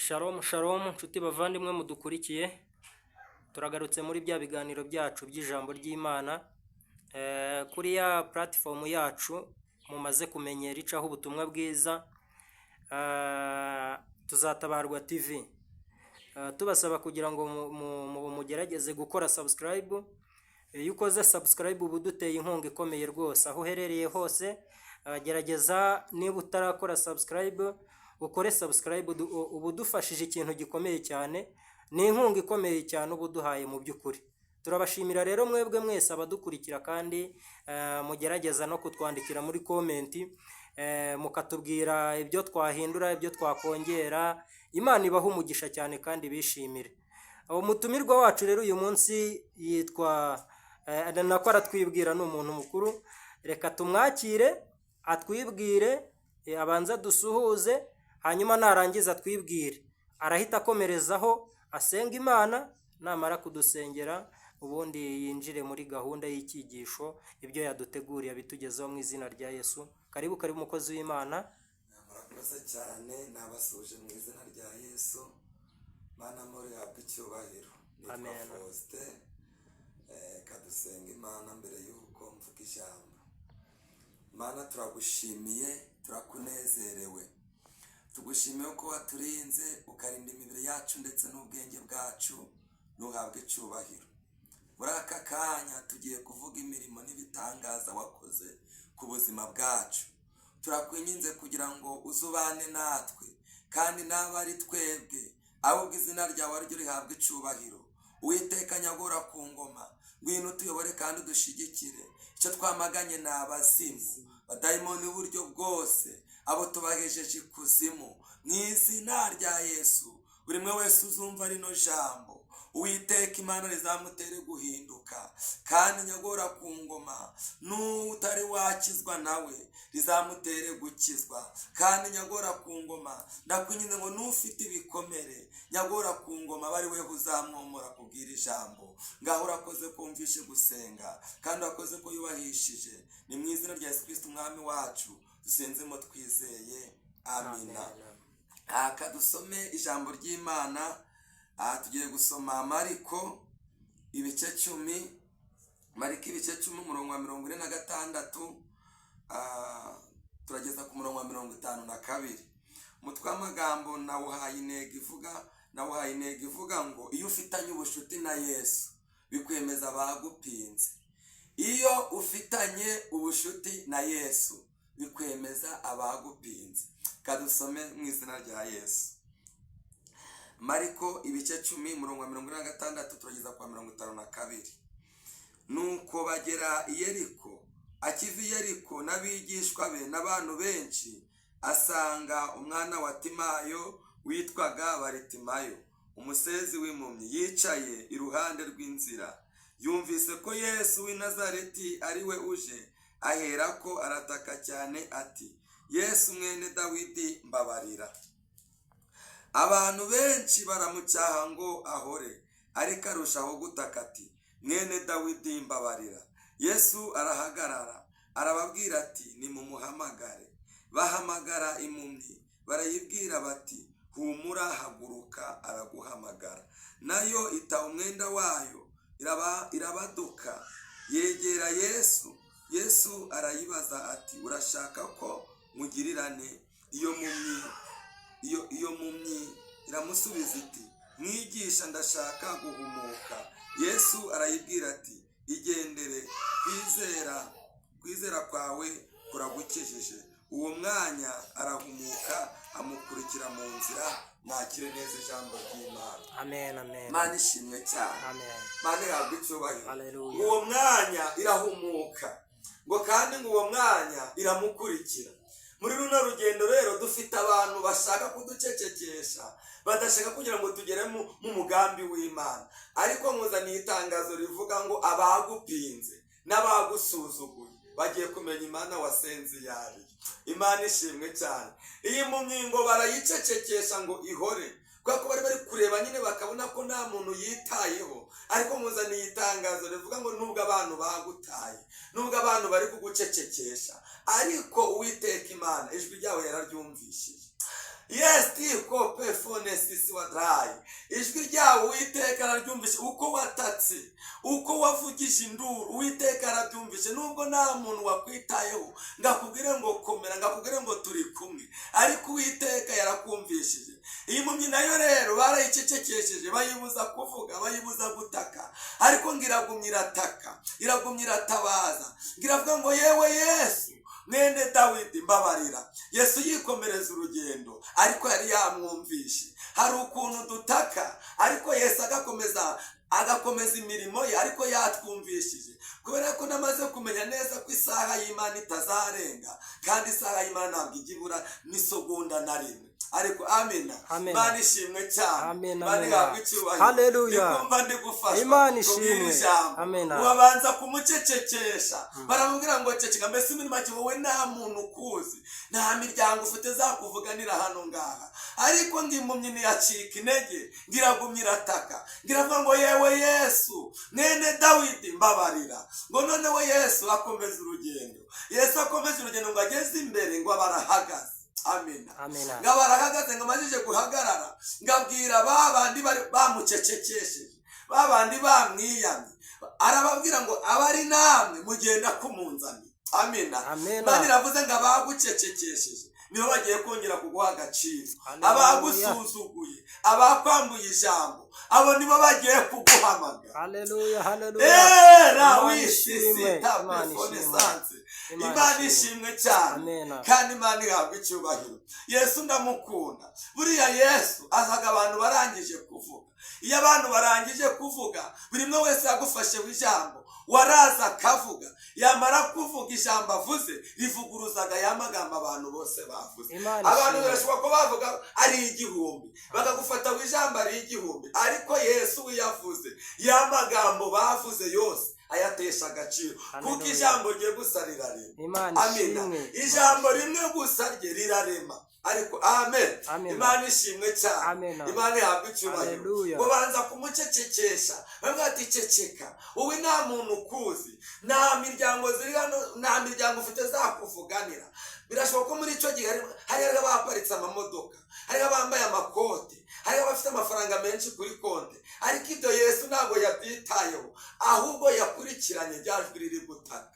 Shalom shalom nshuti bavandimwe mudukurikiye, turagarutse muri bya biganiro byacu by'ijambo ry'Imana kuri ya platform yacu mumaze kumenyera icaho ubutumwa bwiza, Tuzatabarwa TV. Tubasaba kugira ngo mugerageze gukora subscribe. Iyo ukoze subscribe ubu duteye inkunga ikomeye rwose, aho uherereye hose gerageza niba utarakora subscribe ukore subscribe, ubu dufashije ikintu gikomeye cyane, ni inkunga ikomeye cyane ubu duhaye mu by'ukuri. Turabashimira rero mwebwe mwese abadukurikira, kandi mugerageza no kutwandikira muri comment, mukatubwira ibyo twahindura, ibyo twakongera. Imana ibaha umugisha cyane kandi bishimire. Umutumirwa wacu rero uyu munsi yitwa nako aratwibwira, ni umuntu mukuru. Reka tumwakire atwibwire, abanza dusuhuze, hanyuma narangiza atwibwire. Arahita akomerezaho asenga Imana, namara kudusengera ubundi yinjire muri gahunda y'icyigisho, ibyo yaduteguriye abitugezaho mu izina rya Yesu. Karibu umukozi w'Imana. Murakoze cyane, nabasuje mu izina rya Yesu. Mana muri habwe icyubahiro. Amen. Kadusenga Imana mbere y'uko mvuga ijambo. Mana turagushimiye, turakunezerewe. Tugushimiye ko waturinze ukarinda imibiri yacu ndetse n'ubwenge bwacu, nuhabwe icyubahiro. Muri aka kanya tugiye kuvuga imirimo n'ibitangaza wakoze ku buzima bwacu. Turakwinginze kugira ngo uzubane natwe, kandi n'aba ari twebwe, ahubwo izina ryawe ryo rihabwe icyubahiro. Uwiteka nyagora ku ngoma, ngwino utuyobore kandi udushigikire. Icyo twamaganye ni abazimu, badayimoni uburyo bwose, abo tubahejeje ikuzimu, mu izina rya Yesu. Buri umwe wese uzumva rino jambo, Uwiteka Imana rizamutere guhinduka, kandi nyagora ku ngoma, n'utari wakizwa nawe rizamutere gukizwa, kandi nyagora ku ngoma ndakwinginze ngo n'ufite ibikomere, nyagora ku ngoma bari we uzamwomora kubwira ijambo. Ngaho urakoze kumvishe gusenga, kandi urakoze ko yubahishije. Ni mu izina rya Yesu Kristo umwami wacu dusenzemo twizeye, amina. Kadusome ijambo ry'Imana. Tugiye gusoma Mariko ibice 10, Mariko ibice 10 umurongo wa 46, turageza ku murongo wa 52. Umutwe w'amagambo nawuhaye intego ivuga ngo iyo ufitanye ubushuti na Yesu bikwemeza abagupinze. Iyo ufitanye ubushuti na Yesu bikwemeza abagupinze. Kadusome mu izina rya Yesu. Mariko ibice 10 umurongo wa 46 turageza kwa 52. Nuko bagera i Yeriko. Akiva i Yeriko n'abigishwa be n'abantu benshi, asanga umwana wa Timayo witwaga Baritimayo, umusezi w'impumyi, yicaye iruhande rw'inzira. Yumvise ko Yesu w'i Nazareti ari we uje, aherako arataka cyane ati, Yesu mwene Dawidi mbabarira. Abantu benshi baramucyaha ngo ahore, ariko arushaho gutaka ati, mwene Dawidi mbabarira. Yesu arahagarara arababwira ati, nimumuhamagare. Bahamagara impumyi, barayibwira bati, humura haguruka araguhamagara. Nayo ita umwenda wayo irabaduka, yegera Yesu. Yesu arayibaza ati, urashaka ko mugirirane? Iyo mpumyi iramusubiza iti, mwigisha ndashaka guhumuka. Yesu arayibwira ati, igendere, kwizera kwawe kuragukijije. Uwo mwanya arahumuka, amukurikira mu nzira. Nakire neza ijambo ry'Imana. Amen, amen. Mana ishimwe cyane. Amen. Mana ihabwe icyubahiro. Hallelujah. Uwo mwanya irahumuka, ngo kandi ngo uwo mwanya iramukurikira. Muri runo rugendo rero dufite abantu bashaka kuducecekesha, badashaka kugira ngo tugere mu mugambi w'Imana. Ariko nkuzaniye itangazo rivuga ngo abagupinze n'abagusuzuguye bagiye kumenya Imana wasenze yari. Imana ishimwe cyane. Iyi mpumyi ngo barayicecekesha ngo ihore, kuko bari kureba nyine bakabona ko nta muntu yitayeho. Ariko nkuzaniye itangazo rivuga ngo nubwo abantu bagutaye, nubwo abantu bari kugucecekesha, ariko Uwiteka Imana ijwi ryawe yararyumvishije. yesi kope fone sisi wadrayi. Ijwi ryawe Uwiteka araryumvishe, uko watatse, uko wavugije induru Uwiteka arabyumvishe. Nubwo nta muntu wakwitayeho ngakubwire ngo komera, ngakubwire ngo turi kumwe, ariko Uwiteka yarakumvishije. Iyi mpumyi nayo rero barayicecekesheje, bayibuza kuvuga, bayibuza gutaka, ariko ngiragumya irataka, iragumya iratabaza, ngiravuga ngo yewe Yesu mwene Dawidi mbabarira. Yesu yikomereza urugendo, ariko yari yamwumvishe. Hari ukuntu dutaka, ariko Yesu agakomeza imirimo ye, ariko yatwumvishije, kubera ko namaze kumenya neza ko isaha y'Imana itazarenga, kandi isaha y'Imana ntabwo igibura n'isegonda na rimwe. Ariko amena, Imana ishimwe cyane, Imana ihabwe icyubahiro. Haleluya. Ndikumva ndi gufashwa, Imana ishimwe. Amena. Ubabanza kumucecekesha, baramubwira ngo ceceka, mbese muri make wowe nta muntu ukuzi, nta miryango ufite zakuvuganira hano ngaha. Ariko ngimpumyi ntiyacika intege, ngiragumya irataka, ngiravuga ngo yewe Yesu mwene Dawidi mbabarira. Ngo noneho Yesu akomeza urugendo, Yesu akomeza urugendo ngo ageze imbere, ngo barahagaze. Amina. Ngabarahagaze, ngo amajije guhagarara, ngabwira babandi bamucecekesheje, babandi bamwiyamye, arababwira ngo abari namwe mugenda kumunzani. Amina. Imana iravuze ngo abagucecekesheje nibo bagiye kongera kuguha agaciro. Abagusuzuguye, abakwambuye ijambo, abo nibo bagiye kuguhamagara. Haleluya, haleluya. Imana ishimwe cyane, kandi Imana ihabwe icyubahiro. Yesu ndamukunda. Buriya Yesu azaga abantu barangije kuvuga. Iyo abantu barangije kuvuga, buri umwe wese yagufashe ijambo, waraza akavuga, yamara kuvuga ijambo avuze rivuguruzaga ya magambo abantu bose bavuze. Abantu barashobora ko bavuga ari 1000, bakagufata wijambo ari 1000, ariko Yesu yavuze ya magambo bavuze yose ayatesha agaciro, kuko ijambo rye gusa rirarema. Amina. Ijambo rimwe gusa rye rirarema. Ariko amen. Imana ishimwe cyane, Imana ihabwe icyubahiro. Ngo banza kumucecekesha, bavuga ati ceceka, wowe nta muntu ukuzi, nta miryango ziri hano, nta miryango ufite zakuvuganira. Birashoboka ko muri icyo gihe hari abaparitse amamodoka, hari abambaye amakote, hari abafite amafaranga menshi kuri konti, ariko ibyo Yesu ntabwo yabyitayeho, ahubwo yakurikiranye ryajwi riri gutaka.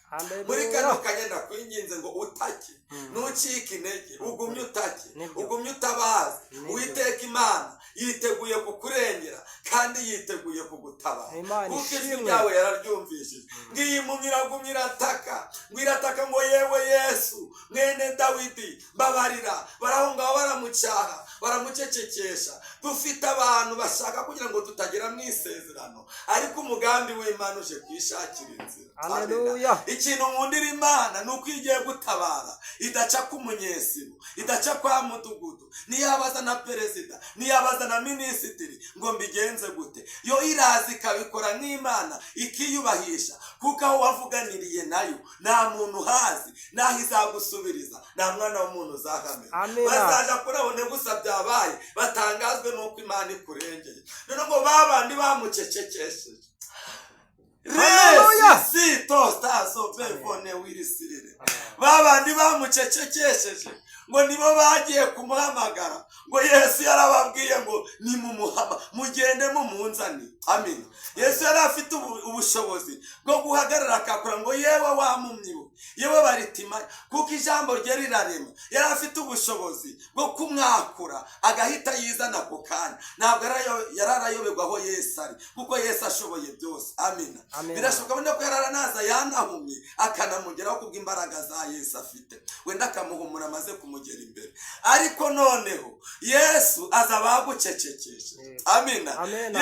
Muri kano kagenda kwinginze ngo utake, ntucike intege, ugumye utake, ugumye utabaza. Uwiteka Imana yiteguye kukurengera, kandi yiteguye kugutabara, kuko ijwi ryawe yararyumvishije. Ngiyi mpumyi iragumya irataka, ngo irataka ngo yewe Yesu mwene Dawidi mbabarira. Baraho ngaho baramucyaha, baramucecekesha. Dufite abantu bashaka kugira ngo tutagera mu isezerano, ariko umugambi w'Imana uje kwishakira inzira. Haleluya. Ikintu nkundira Imana ni uko igiye gutabara idaca ku munyesibo, idaca kwa mudugudu, niyabaza na perezida, niyabaza na minisitiri ngo mbigenze gute. Yo irazi ikabikora nk'Imana, ikiyubahisha, kuko aho wavuganiriye nayo nta muntu hazi, naho izagusubiriza nta mwana w'umuntu uzahamera. Bazaja kurabone gusa byabaye, batangazwe nuko Imana ikurengeye. None ngo babandi bamucecekesheje, babandi bamucecekesheje, ngo nibo bagiye kumuhamagara, ngo Yesu yarababwiye ngo nimumuhama, mugende mumunzani. Amina. Yesu yari afite ubushobozi bwo guhagarara akakura ngo yewe wamumyiwe, yewe Baritima, kuko ijambo rye rirarema. Yari afite ubushobozi bwo kumwakura agahita yizana ku kanya. Ntabwo yararayoberwa aho Yesu ari, kuko Yesu ashoboye byose. Amina. Birashoboka ko yararanaza yanahumye akanamugeraho kubw'imbaraga za Yesu afite, wenda akamuhumura amaze kumugera imbere. Ariko noneho Yesu aza bagucecekeshe. Amina.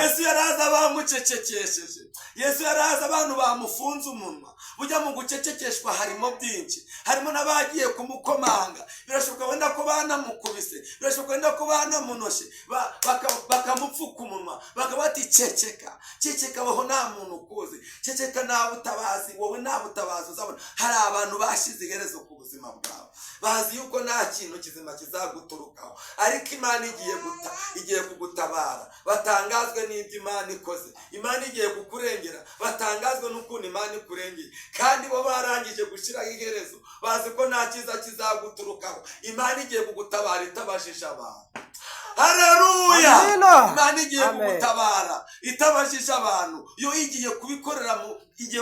Yesu yaraza bamucecekesheje, Yesu yaraza abantu bamufunze umunwa. Bujya mu gucecekeshwa harimo byinshi, harimo n'abagiye kumukomanga. Birashoboka wenda ko banamukubise, birashoboka wenda ko banamunoshe, bakamupfuka umunwa, bakabati ceceka, ceceka, wowe nta muntu ukuzi, ceceka, nta butabazi, wowe nta butabazi uzabona. Hari abantu bashize iherezo ku buzima bwawe, bazi yuko nta kintu kizima kizaguturukaho, ariko imana igiye kugutabara, batangazwe n'ibyo imana ikoze. Imana igiye kukurengera, batangazwe n'ukuntu imana ikurengeye. kandi bo barangije gushyiraho iherezo, bazi ko nta cyiza kizaguturukaho. Imana igiye kugutabara itabajije abantu. Haleluya! Imana igiye kugutabara itabajije abantu. Yo igiye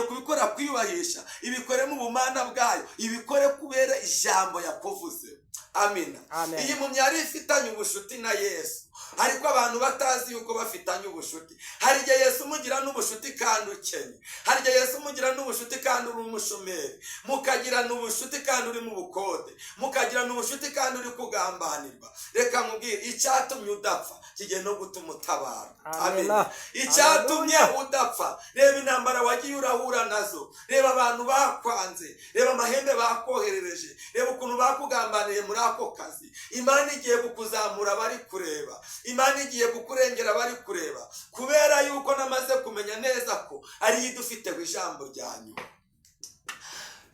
kubikora kwiyubahisha, ibikore mu bumana bwayo, ibikore kubera ijambo yakuvuze. Amina. Iyi mpumyi yari ifitanye ubushuti na Yesu, ariko abantu batazi yuko bafitanye ubushuti. hari igihe Yesu umugira n'ubushuti kandi ukenye, hari igihe Yesu umugira n'ubushuti kandi uri umushomeri, mukagirana ubushuti kandi uri mu bukode, mukagirana ubushuti kandi uri kugambanirwa. Reka nkubwire, icyatumye udapfa kigiye no gutuma utabara. Amina. Icyatumye udapfa, reba intambara wagiye urahura nazo, reba abantu bakwanze, reba amahembe bakoherereje, reba ukuntu bakugambaniye muri ako kazi. Imana igiye kukuzamura bari kureba, Imana igiye kukurengera bari kureba, kubera yuko namaze kumenya neza ko ari idufiteho ijambo ryanyu.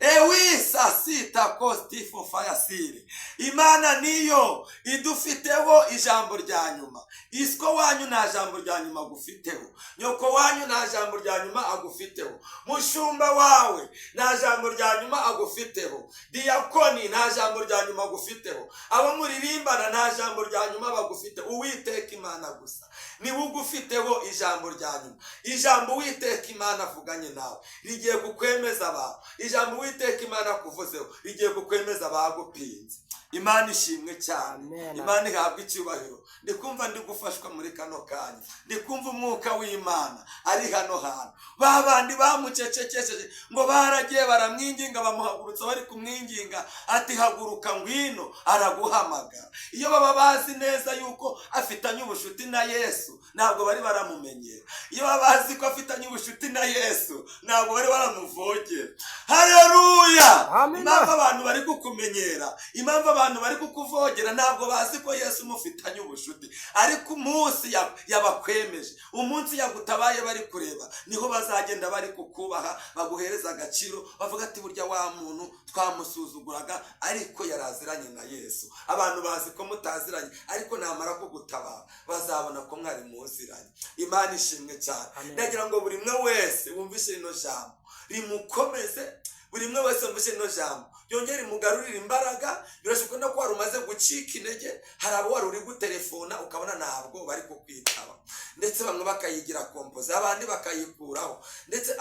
Ewisa sita kostifo fayasire. Imana niyo idufiteho ijambo rya nyuma. Isko wanyu nta jambo rya nyuma agufiteho, nyoko wanyu nta jambo rya nyuma agufiteho, mushumba wawe nta jambo rya nyuma agufiteho, diyakoni nta jambo rya nyuma agufiteho, abo muririmbana nta jambo rya nyuma bagufiteho. Uwiteka Imana gusa niwe ugufiteho ijambo rya nyuma. Ijambo Uwiteka Imana avuganye nawe rigiye kukwemeza abantu. Ijambo Uwiteka Imana kuvuzeho rigiye kukwemeza abagupinze. Imana ishimwe cyane. Imana ihabwa icyubahiro. Ndikumva ndi gufashwa muri kano kanya, ndikumva umwuka w'Imana ari hano hantu. Babandi bamucecekesheje ngo baragiye baramwinginga, bamuhagurutsa bari kumwinginga ati haguruka ngwino, araguhamagara. Iyo baba bazi neza yuko afitanye ubushuti na Yesu, ntabwo bari baramumenyera. Iyo baba bazi ko afitanye ubushuti na Yesu, ntabwo bari baramuvogera. Haleluya! Impamvu abantu bari kukumenyera, impamvu abantu bari kukuvogera, ntabwo bazi ko Yesu mufitanye ubushuti. Ariko umunsi yabakwemeje, umunsi yagutabaye bari kureba, niho bazagenda bari kukubaha, baguhereza agaciro, bavuga ati burya wa muntu twamusuzuguraga ariko yaraziranye na Yesu. Abantu bazi ko mutaziranye, ariko namara kugutabara bazabona ko mwari muziranye. Imana ishimwe cyane. Ndagira ngo buri mwe wese wumvishe rino jambo rimukomeze, buri mwe wese wumvishe rino jambo yongere mugarurira imbaraga. Birashoboka no ko wari umaze gucika intege, hari abo wari uri gutelefona ukabona ntabwo bari kukwitaba, ndetse bamwe bakayigira kompoze, abandi bakayikuraho, ndetse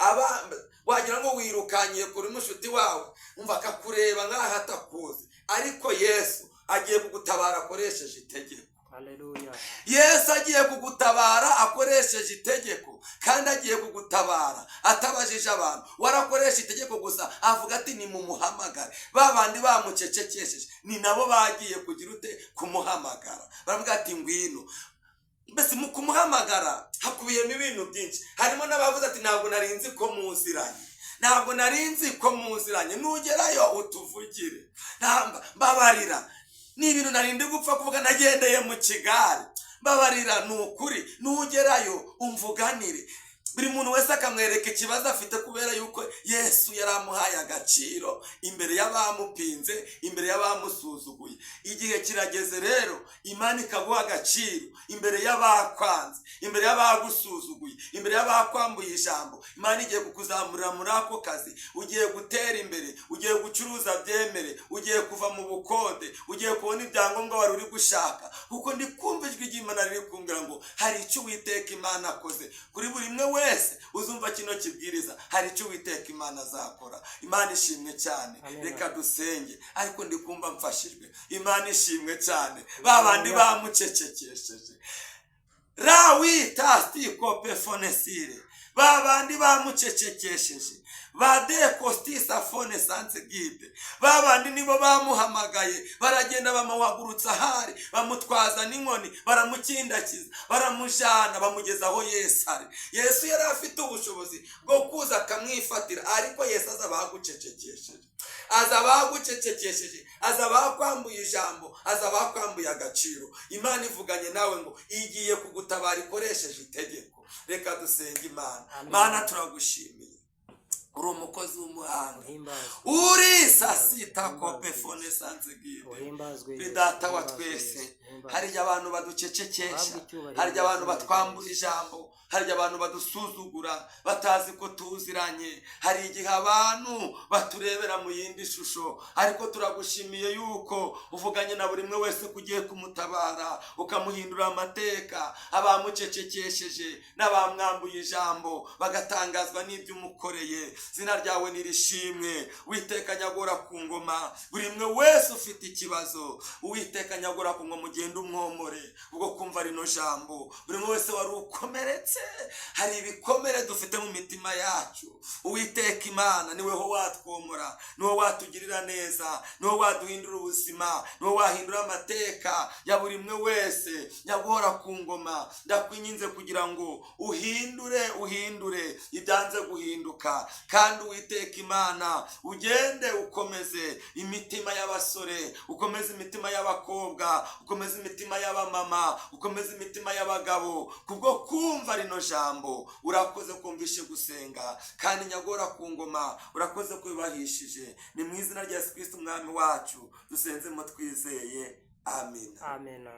wagira ngo wirukaniye kuri mushuti wawe, umva akakureba nk'aho atakuzi. Ariko Yesu agiye kugutabara akoresheje itegeko. Haleluya. Yesu agiye kugutabara akoresheje itegeko, kandi agiye kugutabara atabajije abantu. Warakoresha itegeko gusa, avuga ati ni mumuhamagare. Babandi bamucecekesheje ni nabo bagiye kugira ute kumuhamagara, baravuga ati ngwino. Mbese mu kumuhamagara hakubiyemo ibintu byinshi. Harimo n'abavuze ati ntabwo narinzi ko muziranye, ntabwo narinzi ko muziranye, nugerayo utuvugire. Mbabarira, ni ibintu narindi gupfa kuvuga, nagendeye mu kigare. Mbabarira, ni ukuri, nugerayo umvuganire. Buri muntu wese akamwereka ikibazo afite, kubera yuko Yesu yaramuhaye agaciro imbere y'abamupinze, imbere y'abamusuzuguye. Igihe kirageze rero Imana ikaguha agaciro imbere y'abakwanze, imbere y'abagusuzuguye, imbere y'abakwambuye ijambo. Imana igiye kukuzamurira muri ako kazi, ugiye gutera imbere, ugiye gucuruza byemere, ugiye kuva mu bukode, ugiye kubona ibyangombwa wari uri gushaka. Kuko ndi kumva ijwi ry'Imana riri kumbwira ngo hari icyo Uwiteka Imana akoze kuri buri mwe wese uzumva kino kibwiriza. Hari icyo Uwiteka Imana azakora. Imana ishimwe cyane. Reka dusenge. Ariko ndi kumva mfashijwe. Imana ishimwe cyane. Babandi bamucecekesheje, rawita stikope fonesire, babandi bamucecekesheje, bade kostisa fone sanse gide, babandi nibo bamuhamagaye, baragenda bamuhagurutsa hari, bamutwaza n'inkoni, baramukindakiza, baramujana, bamugeza aho Yesu ari. Yesu yari afite ubushobozi bwo kuza akamwifatira, ariko Yesu azabagucecekesheje, azabagucecekesheje, azabakwambuye ijambo, azabakwambuye agaciro. Imana ivuganye nawe ngo igiye kugutabara ikoresheje itegeko. Reka dusenge Imana. Mana turagushimiye, uri umukozi w'umuhanga, uhimbazwe, uri sasita kopefone sanzegide, uhimbazwe uri Yesu, data wa uhimbazwe twese. Yesu, uhimbazwe. Hariya abantu baducecekesha, Uhabwe icyubahiro hariya abantu n'izina batwambura rya Yesu. ijambo, hariya abantu badusuzugura batazi ko tuziranye, hari igihe abantu baturebera mu yindi shusho, ariko turagushimiye yuko uvuganye na buri umwe wese kugiye kumutabara ukamuhindura amateka, abamucecekesheje n'abamwambuye ijambo bagatangazwa n'ibyo umukoreye. Zina ryawe nirishimwe. Uwiteka nyagora ku ngoma, buri umwe wese ufite ikibazo, Uwiteka nyagora ku ngoma ugenda umwomore ubwo kumva rino jambo. Buri umwe wese wari ukomeretse, hari ibikomere dufite mu mitima yacu, Uwiteka Imana niwe ho watwomora, niwe watugirira neza, niwe waduhindura ubuzima, niwe wahindura amateka ya buri umwe wese. Nyagora ku ngoma, ndakwinginze kugira ngo uhindure ibyanze guhinduka, kandi Uwiteka Imana ugende ukomeze imitima y'abasore, ukomeze imitima y'abakobwa, ukomeze imitima y'abamama, ukomeze imitima y'abagabo, kubwo kumva rino jambo. Urakoze kumvishe gusenga, kandi nyagora ku ngoma urakoze kwibahishije. Ni mu izina rya Yesu Kristo umwami wacu dusenzemo twizeye, amen. Amen.